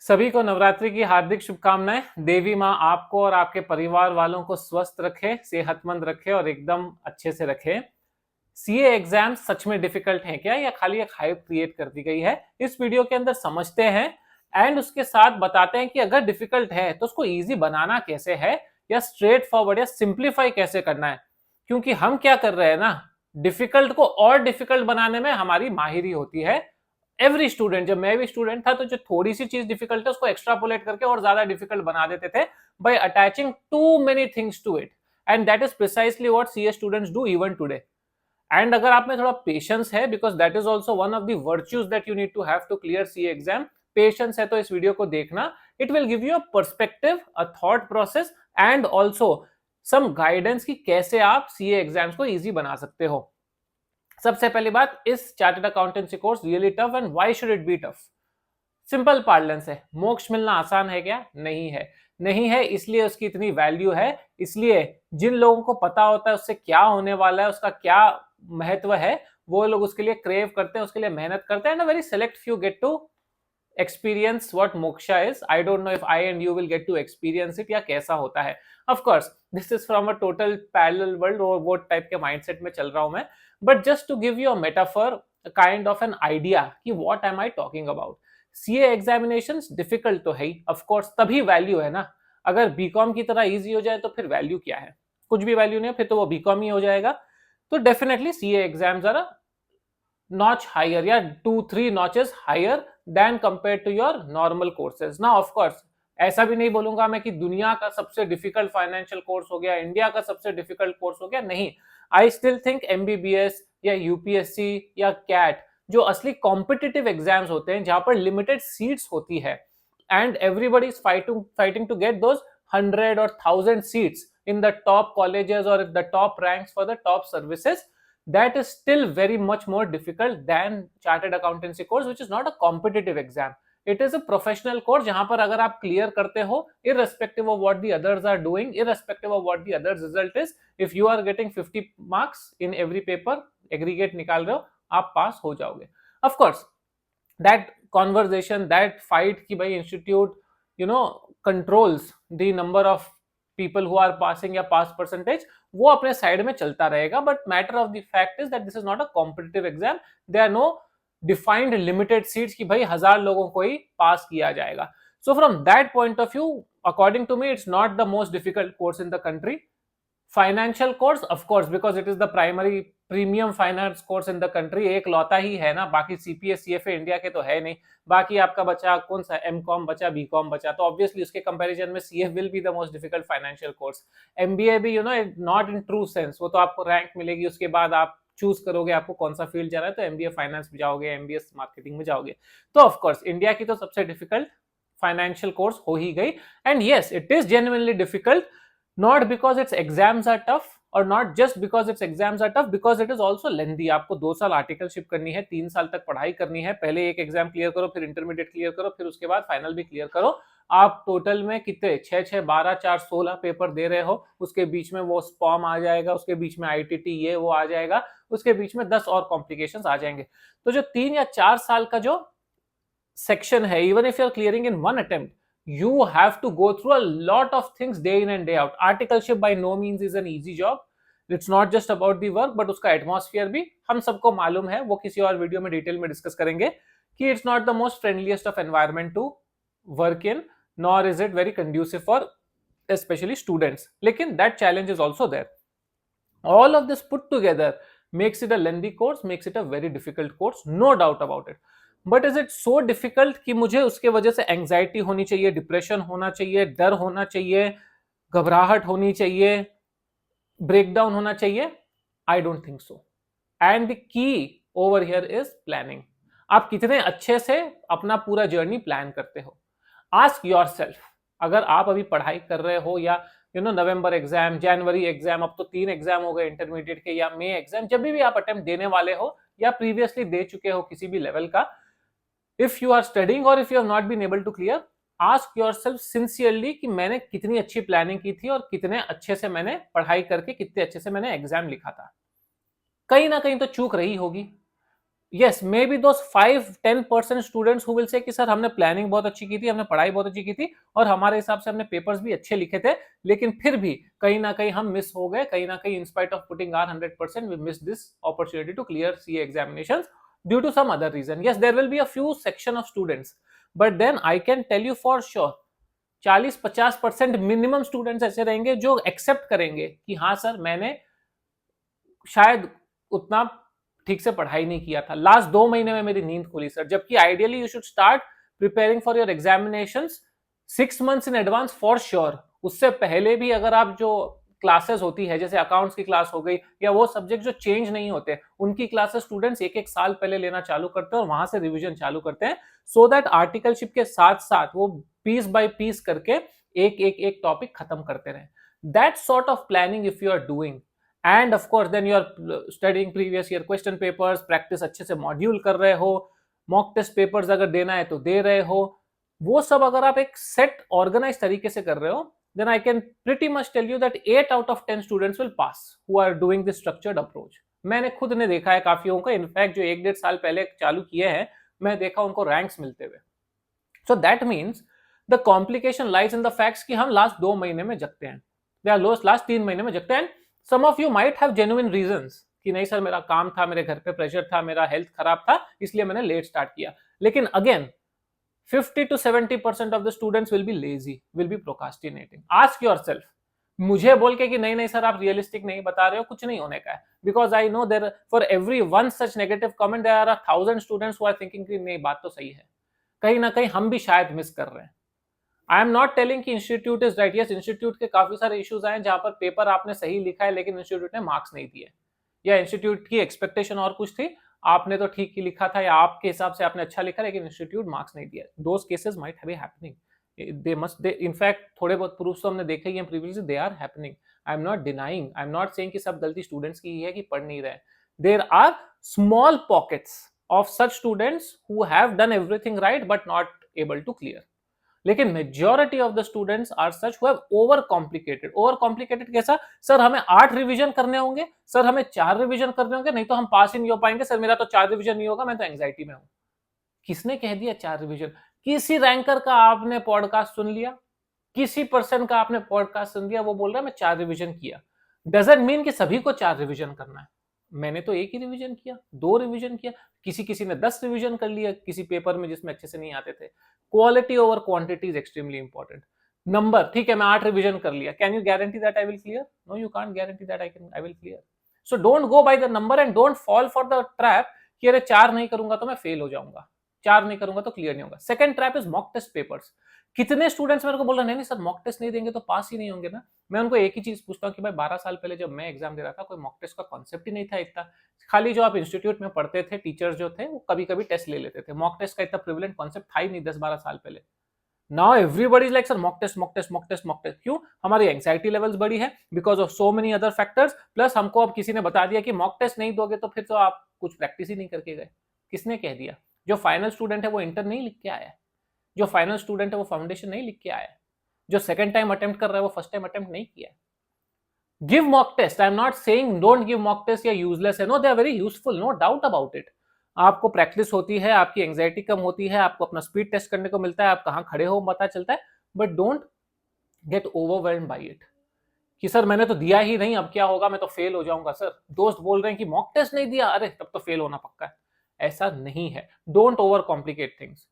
सभी को नवरात्रि की हार्दिक शुभकामनाएं। देवी माँ आपको और आपके परिवार वालों को स्वस्थ रखे, सेहतमंद रखे और एकदम अच्छे से रखे। सीए एग्जाम सच में डिफिकल्ट है क्या या खाली एक हाइप क्रिएट कर दी गई है? इस वीडियो के अंदर समझते हैं एंड उसके साथ बताते हैं कि अगर डिफिकल्ट है तो उसको इजी बनाना कैसे है, या स्ट्रेट फॉरवर्ड या सिंप्लीफाई कैसे करना है। क्योंकि हम क्या कर रहे हैं ना, डिफिकल्ट को और डिफिकल्ट बनाने में हमारी माहिरी होती है। एवरी स्टूडेंट, जब मैं भी स्टूडेंट था तो जो थोड़ी सी चीज डिफिकल्ट है उसको एक्स्ट्रापोलेट करके और ज्यादा डिफिकल्ट बना देते थे by attaching too many things to it. And that is precisely what CA students do even today. And अगर आप में थोड़ा पेशेंस है, because that is also one of the virtues that you need to have to clear CA exam, patience है तो इस video को देखना। It will give you a perspective, a thought process and also some guidance कि कैसे आप CA exams को easy बना सकते हो। सबसे पहली बात, इस chartered accountancy course really tough and why should it be tough? Simple parlance है, मोक्ष मिलना आसान है क्या? नहीं है। नहीं है इसलिए उसकी इतनी वैल्यू है। इसलिए जिन लोगों को पता होता है उससे क्या होने वाला है, उसका क्या महत्व है, वो लोग उसके लिए क्रेव करते हैं, उसके लिए मेहनत करते हैं। And a very select few get to experience what moksha is. I don't know if I and you will get to experience it या कैसा होता है. Of course this is from a total parallel world, और वो type के mindset में चल रहा हूं मैं, but just to give you a metaphor, a kind of an idea कि what am I talking about. CA examinations difficult तो है ही, of course तभी वैल्यू है ना। अगर बीकॉम की तरह इजी हो जाए तो फिर वैल्यू क्या है? कुछ भी वैल्यू नहीं है, फिर तो वो बीकॉम ही हो जाएगा। तो definitely CA exams are notch higher या 2-3 notches higher than compared to your normal courses. Now of course ऐसा भी नहीं बोलूंगा मैं कि दुनिया का सबसे डिफिकल्ट फाइनेंशियल कोर्स हो गया, इंडिया का सबसे डिफिकल्ट कोर्स हो गया, नहीं। आई स्टिल थिंक एमबीबीएस या यूपीएससी या कैट, जो असली कॉम्पिटिटिव एग्जाम्स होते हैं जहां पर लिमिटेड सीट्स होती है and everybody is fighting to get those 100 और 1000 seats in the top colleges or the top ranks for the top services, that is still very much more difficult than chartered accountancy course, which is not a competitive exam. It is a professional course जहां पर अगर आप clear करते हो, irrespective of what the others are doing, irrespective of what the others result is, if you are getting 50 marks in every paper, aggregate निकाल रहे हो, आप पास हो जाओगे। Of course that conversation, that fight कि भाई institute controls the number of people who are passing या pass percentage, वो अपने साइड में चलता रहेगा। But matter of the fact is that this is not a competitive exam. There are no defined limited seats कि भाई 1000 लोगों को ही पास किया जाएगा। So from that point of view, according to me, it's not the most difficult course in the country. Financial course of course, because it is the primary premium finance course in the country, एक लौता ही है ना, बाकी CPS CFA India के तो है नहीं। बाकी आपका बचा कौन सा, एम कॉम बचा, बी कॉम बचा, तो ऑब्वियसली उसके कंपैरिजन में CF will be the most difficult financial course. MBA भी नॉट इन ट्रू सेंस, वो तो आपको रैंक मिलेगी, उसके बाद आप चूज करोगे आपको कौन सा फील्ड जाना है, तो एमबीए फाइनेंस में जाओगे, एमबीए मार्केटिंग में जाओगे। तो ऑफकोर्स इंडिया की तो सबसे डिफिकल्ट फाइनेंशियल कोर्स हो ही गई। And yes, it is genuinely difficult, not because its exams are tough or not just because its exams are tough, because it is also lengthy. आपको 2 साल आर्टिकलशिप करनी है, 3 साल तक पढ़ाई करनी है, पहले एक एग्जाम क्लियर करो, फिर इंटरमीडिएट क्लियर करो, फिर उसके बाद फाइनल भी क्लियर करो। आप टोटल में कितने 6 12 4 16 पेपर दे रहे हो, उसके बीच में वो स्पॉम आ जाएगा, उसके बीच में आईटीटी ये वो आ जाएगा, उसके बीच में 10 और कॉम्प्लिकेशंस आ जाएंगे। तो जो 3 या 4 साल का जो सेक्शन है, even if you are clearing in one attempt, you have to go through a lot of things day in and day out. Articleship by no means is an easy job. It's not just about the work, but उसका atmosphere भी हम सबको मालूम है, वो किसी और video में डिटेल में डिस्कस करेंगे कि it's not the most friendliest of environment to work in, nor is it very conducive for especially students. लेकिन that challenge is also there. All of this put together makes it a lengthy course, makes it a very difficult course, no doubt about it. But is it so difficult कि मुझे उसके वजह से anxiety होनी चाहिए, depression होना चाहिए, डर होना चाहिए, घबराहट होनी चाहिए, ब्रेकडाउन होना चाहिए? I don't think so. And the key over here is planning. आप कितने अच्छे से अपना पूरा जर्नी प्लान करते हो। आस्क योरसेल्फ, अगर आप अभी पढ़ाई कर रहे हो या नवंबर एग्जाम, जनवरी एग्जाम, अब तो 3 एग्जाम हो गए इंटरमीडिएट के, या मई एग्जाम, जब भी आप अटेम्प्ट देने वाले हो या प्रीवियसली दे चुके हो किसी भी लेवल का, if you are studying or if you have not been able to clear, ask yourself sincerely कि मैंने कितनी अच्छी प्लानिंग की थी और कितने अच्छे से मैंने पढ़ाई करके कितने अच्छे से मैंने एग्जाम लिखा था। कहीं ना कहीं तो चूक रही होगी। yes, maybe those 5-10% students who will say कि सर हमने प्लानिंग बहुत अच्छी की थी, हमने पढ़ाई बहुत अच्छी की थी और हमारे हिसाब से हमने पेपर्स भी अच्छे लिखे थे, लेकिन फिर भी कहीं ना कहीं हम मिस हो गए, कहीं ना कहीं in spite of putting our 100% we missed this opportunity to clear CA examinations due to some other reason. Yes, there will be a few section of students, but then I can tell you for sure 40-50% minimum students ऐसे रहेंगे जो accept करेंगे कि हाँ sir मैंने शायद उतना ठीक से पढ़ाई नहीं किया था, लास्ट 2 महीने में मेरी नींद खुली सर, जबकि ideally you should start preparing for your examinations 6 months in advance for sure. उससे पहले भी अगर आप जो क्लासेस होती है जैसे अकाउंट्स की क्लास हो गई या वो सब्जेक्ट जो चेंज नहीं होते उनकी क्लासेस स्टूडेंट्स एक एक साल पहले लेना चालू करते हैं और वहां से रिवीजन चालू करते हैं, सो दैट आर्टिकलशिप के साथ साथ वो पीस बाय पीस करके एक टॉपिक खत्म करते रहे। That sort of planning if you are doing, and of course then you are studying previous year question papers, practice अच्छे से मॉड्यूल कर रहे हो, मॉक टेस्ट पेपर्स अगर देना है तो दे रहे हो, वो सब अगर आप एक सेट ऑर्गेनाइज तरीके से कर रहे हो, then I can pretty much tell you that 8 out of 10 students will pass who are doing this structured approach। मैंने खुद ने देखा है काफियों का, इनफैक्ट जो 1-1.5 साल पहले चालू किए हैं मैं देखा उनको रैंक्स मिलते हुए। So that means the complication lies in the facts कि हम लास्ट 2 महीने में जगते हैं, या लास्ट 3 महीने में जगते हैं। Some of you might have genuine reasons कि नहीं सर मेरा काम था, मेरे घर पे प्रेशर था, मेरा हेल्थ खराब था, इसलिए मैंने लेट स्टार्ट किया। लेकिन again 50-70% of the students will be lazy, will be procrastinating। Ask yourself, मुझे बोल के कि नहीं नहीं सर आप रियलिस्टिक नहीं बता रहे हो, कुछ नहीं होने का है, because I know there for every one such negative comment there are 1000 students who are thinking कि नहीं बात तो सही है, कहीं ना कहीं हम भी शायद मिस कर रहे हैं। आई एम नॉट टेलिंग कि institute is right, yes institute के काफी सारे इश्यूज आए जहां पर पेपर आपने सही लिखा है लेकिन इंस्टीट्यूट ने मार्क्स नहीं दिए, या इंस्टीट्यूट की एक्सपेक्टेशन और कुछ थी, आपने तो ठीक ही लिखा था या आपके हिसाब से आपने अच्छा लिखा लेकिन इंस्टीट्यूट मार्क्स नहीं दिया। Those cases might have happening, they must they in fact थोड़े बहुत प्रूफ्स तो हमने देखे ही हैं previously, they are happening. I am not denying, I am not saying कि सब गलती स्टूडेंट्स की ही है कि पढ़ नहीं रहे। There are small pockets of such students who have done everything right but not able to clear, लेकिन majority of the students are such who have over complicated. Over complicated कैसा, सर हमें 8 revision करने होंगे, sir हमें 4 revision करने होंगे, नहीं तो हम पास ही नहीं हो पाएंगे, सर मेरा तो 4 रिवीजन नहीं होगा, मैं तो एंग्जाइटी में हूं। किसने कह दिया 4 रिवीजन? किसी रैंकर का आपने पॉडकास्ट सुन लिया, किसी पर्सन का आपने पॉडकास्ट सुन लिया, वो बोल रहा है मैं 4 रिवीजन किया, डजंट मीन कि सभी को 4 रिवीजन करना है। मैंने तो एक ही रिवीजन किया, 2 रिवीजन किया, किसी किसी ने 10 रिवीजन कर लिया किसी पेपर में जिसमें अच्छे से नहीं आते थे। Quality over quantity is extremely important. Number ठीक है मैं 8 रिवीजन कर लिया, can you guarantee that I will clear? No you can't guarantee that I will clear. So don't go by the number and don't fall for the trap कि अरे 4 नहीं करूंगा तो मैं फेल हो जाऊंगा, 4 नहीं करूंगा तो क्लियर नहीं होगा। Second trap is mock test papers. कितने स्टूडेंट्स मेरे को बोल रहे हैं नहीं सर मॉक टेस्ट नहीं देंगे तो पास ही नहीं होंगे ना। मैं उनको एक ही चीज पूछता हूँ कि भाई 12 साल पहले जब मैं एग्जाम दे रहा था कोई मॉक टेस्ट का कॉन्सेप्ट ही नहीं था इतना, खाली जो आप इंस्टीट्यूट में पढ़ते थे टीचर्स जो थे वो कभी कभी टेस्ट ले लेते थे, मॉक टेस्ट का इतना प्रिविलेंट कॉन्सेप्ट था ही नहीं 10-12 साल पहले। Now everybody is like sir mock test mock test mock test mock test. क्यों? हमारी एंग्जाइटी लेवल्स बढ़ी है because of so many other factors, plus हमको अब किसी ने बता दिया कि मॉक टेस्ट नहीं दोगे तो फिर तो आप कुछ प्रैक्टिस ही नहीं करके गए। किसने कह दिया? जो फाइनल स्टूडेंट है वो इंटर नहीं लिख के आया है, जो फाइनल स्टूडेंट है वो फाउंडेशन नहीं लिख के आया है, जो सेकंड टाइम अटेम्प्ट कर रहा है वो फर्स्ट टाइम अटेम्प्ट नहीं किया है। Give mock test, I am not saying don't give mock test या यूजलेस है, no they are very useful, no doubt about it. आपको प्रैक्टिस होती है, आपकी एंग्जाइटी कम होती है, आपको अपना स्पीड टेस्ट करने को मिलता है, आप कहां खड़े हो पता चलता है, but don't get overwhelmed bye it कि सर मैंने तो दिया ही नहीं अब क्या होगा, मैं तो फेल हो जाऊंगा। सर दोस्त बोल रहे हैं कि मॉक टेस्ट नहीं दिया, अरे तब तो फेल होना पक्का है। ऐसा नहीं है। Don't over complicate things,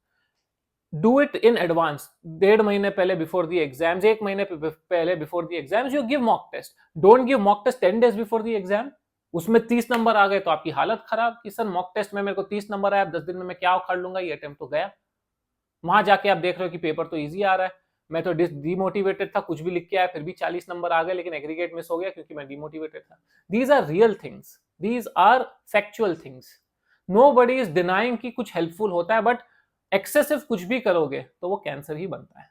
do it in advance. 1.5 महीने पहले बिफोर द एग्जाम्स, 1 महीने पहले before the exams you give mock test. Don't give mock test 10 days before the exam, उसमें 30 नंबर आ गए तो आपकी हालत खराब कि सर मॉक टेस्ट में मेरे को 30 नंबर आया, 10 दिन में मैं क्या उखाड़ लूंगा, ये अटेम्प्ट तो गया। वहां जाके आप देख रहे हो कि पेपर तो ईजी आ रहा है, मैं तो डिमोटिवेटेड था, कुछ भी लिख के आया फिर भी 40 नंबर आ गए लेकिन एग्रीगेट मिस हो गया क्योंकि मैं डिमोटिवेटेड था। These are real things, these are factual things. Nobody is denying कि कुछ हेल्पफुल होता है, बट एक्सेसिव कुछ भी करोगे तो वो कैंसर ही बनता है।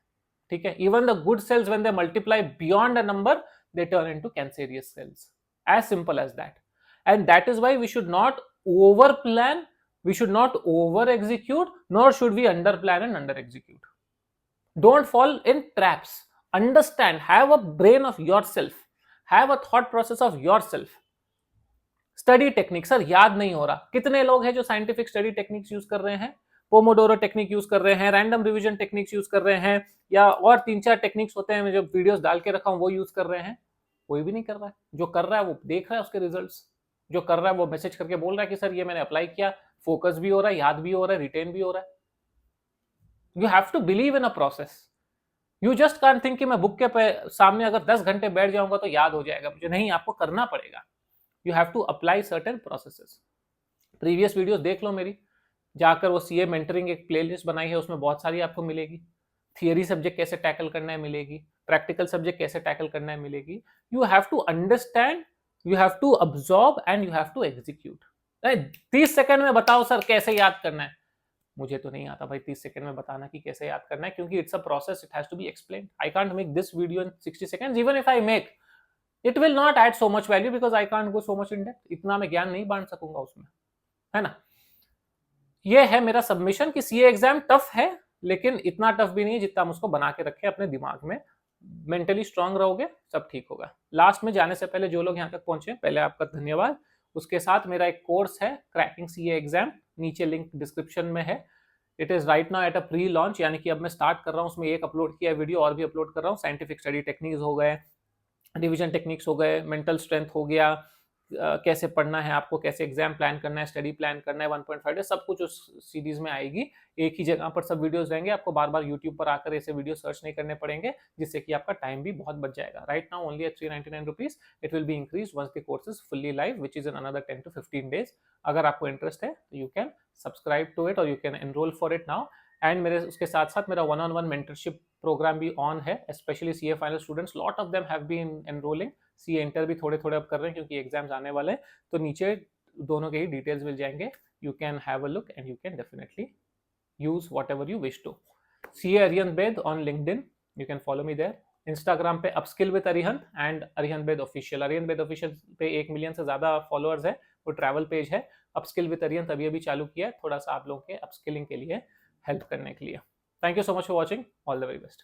ठीक है, even the good cells when they multiply beyond a number they turn into cancerous cells, as simple as that. And that is why we should not over plan, we should not over execute, nor should we under plan and under execute. Don't fall in traps. Understand, have a brain of yourself, have a thought process of yourself. Study technique, sir याद नहीं हो रहा। कितने लोग हैं जो scientific study techniques use कर रहे हैं? पोमोडोरो टेक्निक यूज कर रहे हैं, रैंडम रिवीजन टेक्निक्स यूज कर रहे हैं, या और 3-4 टेक्निक्स होते हैं, मैं जो वीडियोस डाल के रखा हूं वो यूज कर रहे हैं? कोई भी नहीं कर रहा है। जो कर रहा है वो देख रहा है उसके रिजल्ट्स, जो कर रहा है वो मैसेज करके बोल रहा है कि सर ये मैंने अप्लाई किया, फोकस भी हो रहा है, याद भी हो रहा है, रिटेन भी हो रहा है। You have to believe in a process. You just can't think कि मैं बुक के सामने अगर 10 घंटे बैठ जाऊंगा तो याद हो जाएगा मुझे, नहीं, आपको करना पड़ेगा। You have to apply certain processes. Previous videos देख लो मेरी, जाकर वो सीए मेंटरिंग एक प्लेलिस्ट बनाई है, उसमें बहुत सारी आपको मिलेगी। थियरी सब्जेक्ट कैसे टैकल करना है मिलेगी, प्रैक्टिकल सब्जेक्ट कैसे टैकल करना है मिलेगी। You have to understand, you have to absorb and you have to execute. 30 second में बताओ सर कैसे याद करना है, मुझे तो नहीं आता भाई 30 सेकंड में बताना कि कैसे याद करना है, क्योंकि it's a process, it has to be explained. I can't make this video in 60 seconds, even if I make, it will not add so much value because I can't go so much in depth. इतना मैं ज्ञान नहीं बांट सकूंगा उसमें, है ना। ये है मेरा सबमिशन कि सीए एग्जाम टफ है, लेकिन इतना टफ भी नहीं है जितना हम उसको बना के रखे अपने दिमाग में। मेंटली स्ट्रांग रहोगे सब ठीक होगा। लास्ट में जाने से पहले जो लोग यहाँ तक पहुंचे पहले आपका धन्यवाद। उसके साथ मेरा एक कोर्स है क्रैकिंग सीए एग्जाम, नीचे लिंक डिस्क्रिप्शन में है। It is right now at a pre launch, यानी कि अब मैं स्टार्ट कर रहा हूँ, उसमें एक अपलोड किया वीडियो और भी अपलोड कर रहा हूँ। साइंटिफिक स्टडी टेक्निक्स हो गए, डिवीजन टेक्निक्स हो गए, मेंटल स्ट्रेंथ हो गया, कैसे पढ़ना है आपको, कैसे एग्जाम प्लान करना है, स्टडी प्लान करना है, 1.5 डे, सब कुछ उस सीरीज में आएगी। एक ही जगह पर सब वीडियोस रहेंगे, आपको बार बार यूट्यूब पर आकर ऐसे वीडियो सर्च नहीं करने पड़ेंगे, जिससे कि आपका टाइम भी बहुत बच जाएगा। Right now only at 399 rupees, it will be increase once the course is fully live which is in another 10 to 15 days। अगर आपको इंटरेस्ट है तो you can subscribe to it और you can enroll for it now. And मेरे उसके साथ साथ मेरा 1-on-1 मेंटरशिप प्रोग्राम भी ऑन है, specially CA final students, lot of them have been enrolling. CA inter भी थोड़े थोड़े अब कर रहे हैं क्योंकि एग्जाम्स आने वाले हैं, तो नीचे दोनों के ही डिटेल्स मिल जाएंगे। You can have a look and you can definitely use whatever you wish to. CA Arihant Bed on LinkedIn, you can follow me there. Instagram पे upskill with Arihant and Arihant Bed official. Arihant Bed official पे 1 मिलियन से ज्यादा followers है, वो travel page है। Upskill with Arihant अभी अभी चालू किया है, थोड़ा सा आप लोगों के अपस्किलिंग के लिए हेल्प करने के लिए। Thank you so much for watching, all the very best.